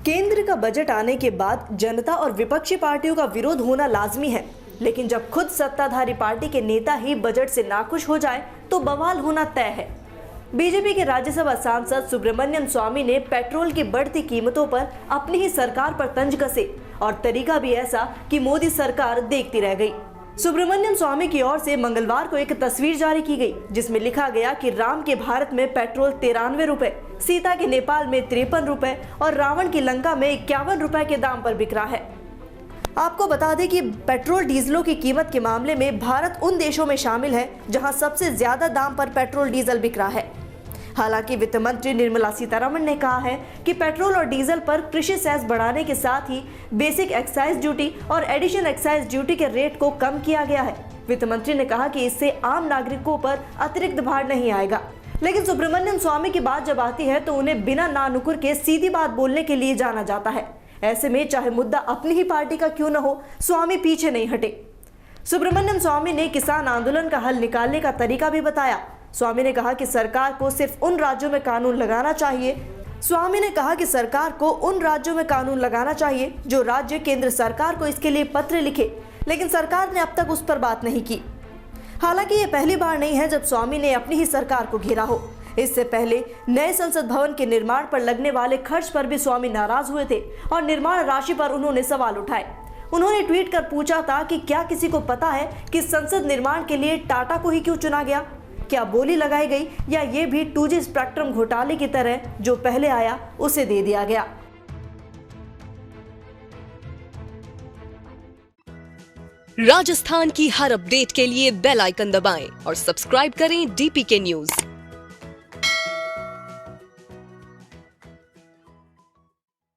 केंद्र का बजट आने के बाद जनता और विपक्षी पार्टियों का विरोध होना लाजमी है, लेकिन जब खुद सत्ताधारी पार्टी के नेता ही बजट से नाखुश हो जाए तो बवाल होना तय है। बीजेपी के राज्यसभा सांसद सुब्रमण्यम स्वामी ने पेट्रोल की बढ़ती कीमतों पर अपनी ही सरकार पर तंज कसे और तरीका भी ऐसा कि मोदी सरकार देखती रह गई। सुब्रमण्यम स्वामी की ओर से मंगलवार को एक तस्वीर जारी की गई, जिसमें लिखा गया कि राम के भारत में पेट्रोल 93 रुपए, सीता के नेपाल में 53 रुपए और रावण की लंका में 51 रुपए के दाम पर बिक रहा है। आपको बता दें कि पेट्रोल डीजलों की कीमत के मामले में भारत उन देशों में शामिल है जहां सबसे ज्यादा दाम पर पेट्रोल डीजल बिक रहा है। हालांकि वित्त मंत्री निर्मला सीतारमण ने कहा है कि पेट्रोल और डीजल पर कृषि सेस बढ़ाने के साथ ही बेसिक एक्साइज ड्यूटी और एडिशनल एक्साइज ड्यूटी के रेट को कम किया गया है। वित्त मंत्री ने कहा कि इससे आम नागरिकों पर अतिरिक्त भार नहीं आएगा। लेकिन सुब्रमण्यम स्वामी की बात जब आती है तो उन्हें बिना नानुकुर के सीधी बात बोलने के लिए जाना जाता है। ऐसे में चाहे मुद्दा अपनी ही पार्टी का क्यों न हो, स्वामी पीछे नहीं हटे। सुब्रमण्यम स्वामी ने किसान आंदोलन का हल निकालने का तरीका भी बताया। स्वामी ने कहा कि सरकार को सिर्फ उन राज्यों में कानून लगाना चाहिए जो राज्य केंद्र सरकार को इसके लिए पत्र लिखे, लेकिन सरकार ने अब तक उस पर बात नहीं की। हालांकि ये पहली बार नहीं है जब स्वामी ने अपनी ही सरकार को घेरा हो। इससे पहले नए संसद भवन के निर्माण पर लगने वाले खर्च पर भी स्वामी नाराज हुए थे और निर्माण राशि पर उन्होंने सवाल उठाए। उन्होंने ट्वीट कर पूछा था कि क्या किसी को पता है कि संसद निर्माण के लिए टाटा को ही क्यों चुना गया? क्या बोली लगाई गई या ये भी 2G स्पेक्ट्रम घोटाले की तरह जो पहले आया उसे दे दिया गया? राजस्थान की हर अपडेट के लिए बेल आइकन दबाएं और सब्सक्राइब करें DPK न्यूज।